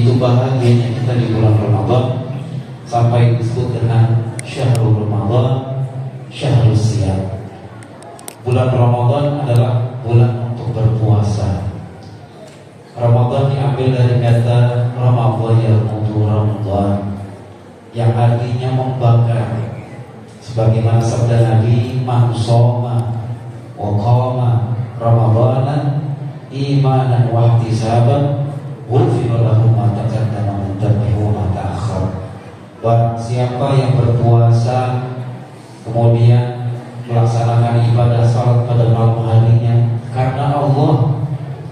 Begitu bahagianya kita di bulan Ramadan, sampai disebut dengan Syahrul Ramadan, Syahrul Siyam. Bulan Ramadan adalah bulan untuk berpuasa. Ramadan diambil dari kata Ramadhan, yaitu Ramadan, yang artinya membakar. Sebagaimana sabda Nabi, "Man shoma wa qama Ramadhanan imanan wa ihtisaban ghufira lahu ma taqaddama min dhanbihi wa ma ta'akhkhar." Barang siapa yang berpuasa kemudian melaksanakan ibadah salat pada malam harinya karena Allah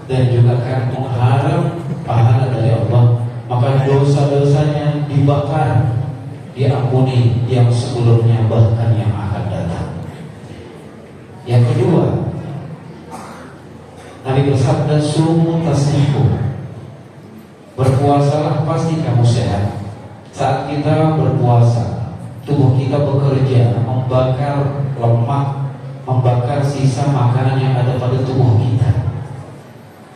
dan juga karena mengharap pahala dari Allah, maka dosa-dosanya dibakar, diampuni yang sebelumnya bahkan yang akan datang. Yang kedua, Nabi bersabda, "Sumu tasnihu." Berpuasalah pasti kamu sehat. Saat kita berpuasa, tubuh kita bekerja membakar lemak, membakar sisa makanan yang ada pada tubuh kita.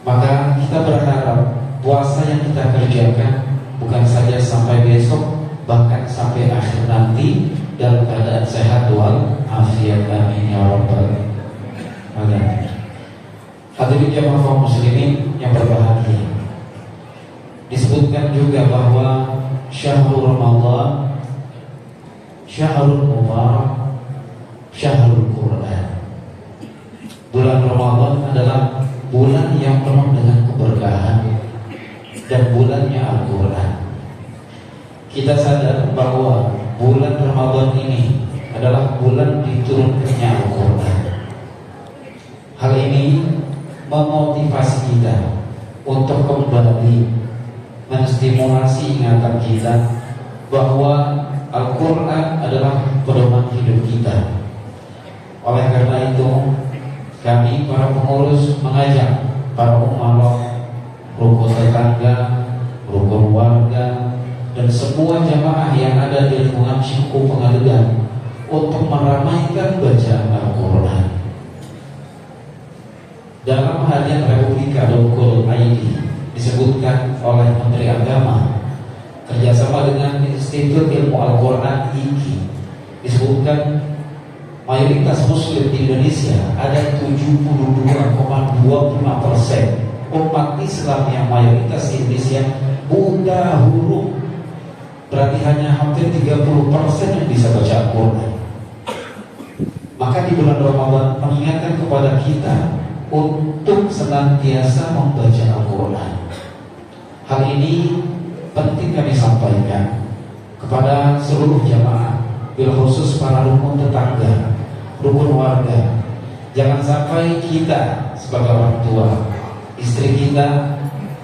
Maka kita berharap puasa yang kita kerjakan bukan saja sampai besok, bahkan sampai akhir nanti dalam keadaan sehat wal afiat. Amin ya rabbal alamin. Hadirin jamaah kaum muslimin yang berbahagia, disebutkan juga bahwa Syahrul Ramadan, Syahrul Mubarak, Syahrul Quran. Bulan Ramadan adalah bulan yang penuh dengan keberkahan dan bulannya Al-Quran. Kita sadar bahwa bulan Ramadan ini adalah bulan diturunkannya Al-Quran. Hal ini memotivasi kita untuk kembali menstimulasi ingatan kita bahwa Al-Quran adalah pedoman hidup kita. Oleh karena itu, kami para pengurus mengajak para umara, rukun tetangga, rukun warga, dan semua jamaah yang ada di lingkungan Cikupa Pengalengan untuk meramaikan bacaan Al-Quran. Dalam harian Republika Dongkol ID disebutkan oleh Menteri Agama kerjasama dengan Institut Ilmu Al-Quran IKI, disebutkan mayoritas Muslim di Indonesia ada 72,25%. Umat Islam yang mayoritas di Indonesia buta huruf, berarti hanya hampir 30% yang bisa baca Al-Quran. Maka di bulan Ramadan mengingatkan kepada kita untuk senantiasa membaca Al-Quran. Hal ini penting kami sampaikan kepada seluruh jamaah, bil khusus para rukun tetangga, rukun warga. Jangan sampai kita sebagai orang tua, istri kita,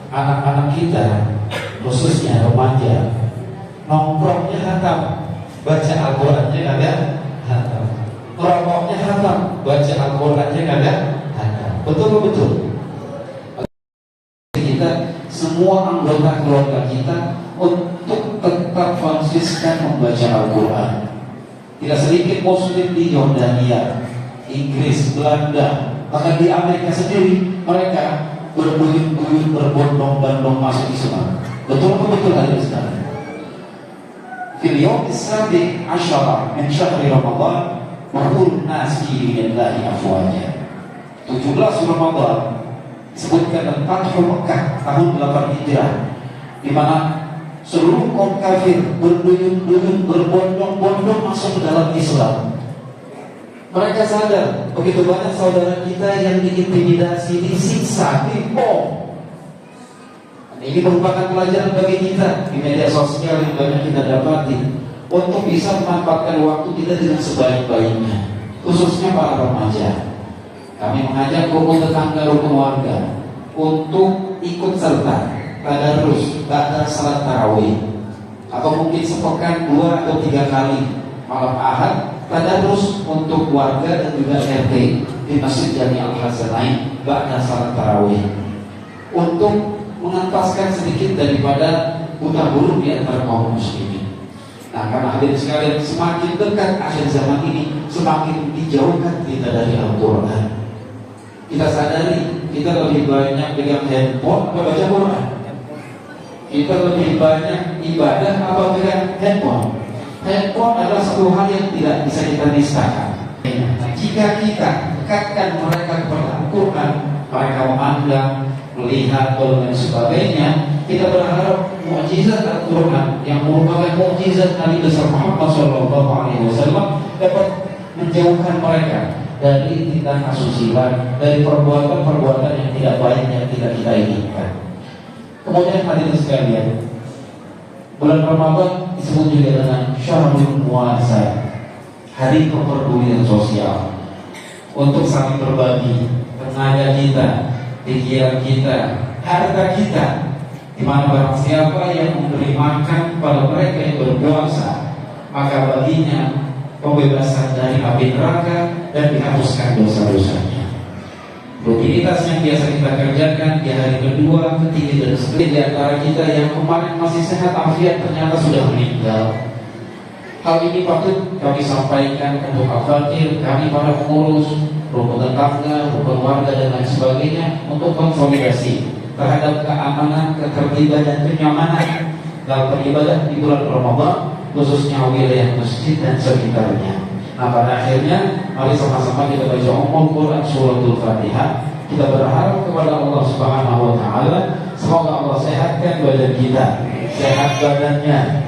anak-anak kita, khususnya remaja, nongkrongnya hatam, baca Al-Qurannya ada hatam, rokoknya hatam, baca Al-Qurannya ada hatam. Betul-betul kita, semua anggota keluarga kita untuk tetap konsisten membaca Al-Quran. Tidak sedikit Muslim di Yordania, Inggris, Belanda, bahkan di Amerika sendiri, mereka berbuyut-buyut, berbondong-bondong masuk Islam. Betul-betul hadir sekarang. Fil yawm as-sabi' asyara min syahri Ramadan maqul nas fi dinillahi afwaja. 17 Ramadan disebutkan dalam Fathul Mekah tahun 8 Hijrah, di mana seluruh kaum kafir berduyun-duyun, berbondong-bondong masuk ke dalam Islam. Mereka sadar begitu banyak saudara kita yang diintimidasi, disiksa, dibom. Ini merupakan pelajaran bagi kita di media sosial yang banyak kita dapati untuk bisa memanfaatkan waktu kita dengan sebaik-baiknya, khususnya para remaja. Kami mengajak rukun tetangga, rukun warga untuk ikut serta tadarus, ba'da salat tarawih, atau mungkin sepekan 2 atau 3 kali malam Ahad tadarus untuk warga dan juga RT di Masjid Jami Al-Hasanain ba'da salat tarawih, untuk mengentaskan sedikit daripada buta huruf di antara kaum muslimin. Nah, karena hadirin sekalian, semakin dekat akhir zaman ini, semakin dijauhkan kita dari Al-Quran. Kita sadari kita lebih banyak pegang handphone atau baca Quran. Kita lebih banyak ibadah apa dengan handphone? Handphone adalah satu hal yang tidak bisa kita nistakan. Nah, jika kita dekatkan mereka kepada Al-Quran, mereka memandang, melihat, dan sebagainya, kita berharap mukjizat Al-Quran yang merupakan mukjizat Nabi besar Muhammad SAW dapat menjauhkan mereka dari tindakan asusila, dari perbuatan-perbuatan yang tidak baik yang tidak kita inginkan. Kemudian hadirin sekalian, bulan Ramadan disebut juga dengan Syahrul Muasa, hari kepedulian sosial, untuk saling berbagi tenaga kita, pikiran kita, harta kita, di mana barang siapa yang memberi makan pada mereka yang berpuasa, maka baginya pembebasan dari api neraka dan dihapuskan dosa-dosanya. Rutinitas yang biasa kita kerjakan di hari kedua, ketiga, dan seterusnya, di antara kita yang kemarin masih sehat afiat ternyata sudah meninggal. Hal ini patut kami sampaikan untuk al-fakir, kami para pengurus, rukun tetangga, rukun warga, dan lain sebagainya, untuk konsolidasi terhadap keamanan, ketertiban, dan kenyamanan dalam beribadah di bulan Ramadan, khususnya wilayah masjid dan sekitarnya. Nah, pada akhirnya mari sama-sama kita baca Ummul Quran suratul Fatihah. Kita berharap kepada Allah Subhanahu wa taala, semoga Allah sehatkan badan kita, sehat badannya,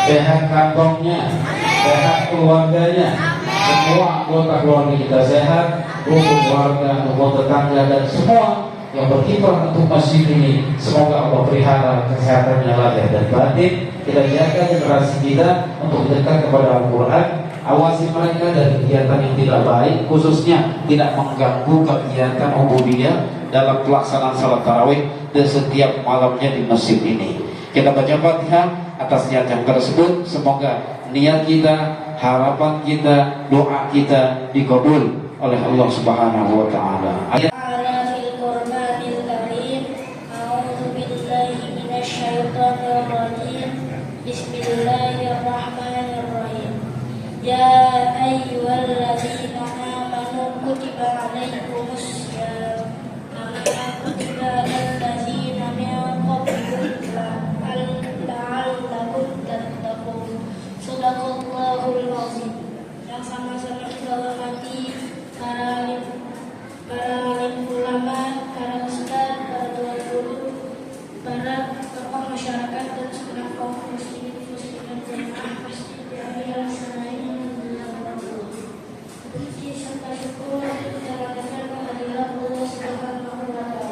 sehat kantongnya, sehat keluarganya, semua anggota keluarga kita sehat, rukun warga, rukun tetangga, dan semua yang berkiprah untuk masjid ini, semoga Allah pelihara kesehatannya lahir dan batin. Kita jaga generasi kita untuk dekat kepada Al-Quran. Awasi mereka dari kegiatan yang tidak baik, khususnya tidak mengganggu kegiatan ubudiyah dalam pelaksanaan salat tarawih dan setiap malamnya di masjid ini. Kita baca Fatihah atas niat yang tersebut. Semoga niat kita, harapan kita, doa kita dikabul oleh Allah Subhanahu wa taala. Bismillahirrahmanirrahim. Ya ayyuhalladzina amanu kutiba alaikumus syiyam kama kutiba alal ladzina min qablikum la'allakum tattaqun. Shadaqallahul azim. Yang sama-sama kita hormati para alim ulama, para ustaz, para tuan guru, para tokoh masyarakat, dan segenap kaum muslimin muslimat jemaah masjid yang laksanain puji serta syukur kita katakan kehadirat Allah Subhanahu wa taala.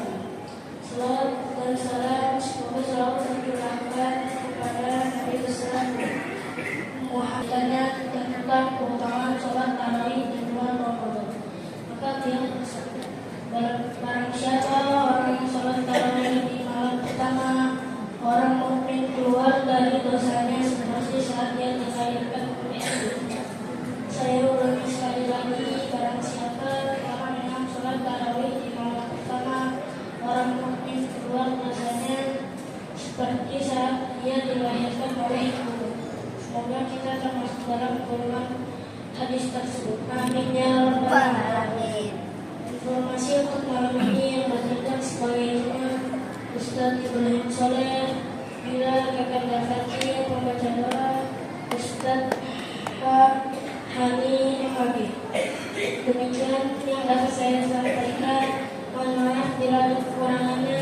Salawat dan salam semoga selalu tercurahkan kepada Nabi besar Muhammad dan tentang keutamaan sholat tarawih di bulan Ramadan. Maka dia bersabda, barang siapa orang yang sholat tarawih di malam pertama, orang mukmin keluar dari dosanya seperti saat dia dilahirkan oleh ibu. Saya ulangi sekali lagi, barang siapa orang yang sholat tarawih di malam pertama, orang mukmin keluar dosanya seperti saat dia dilahirkan oleh ibu. Semoga kita termasuk dalam golongan hadis tersebut. Amin ya rabbal alamin. Informasi untuk malam ini yang bercerita sebagainya Ustaz Ibrahim Soleh, Bila Kakanda Fatih, pembaca doa Ustaz Pak Hani MAG. Demikian yang dapat saya sampaikan. Mohon maaf bila ada kekurangannya.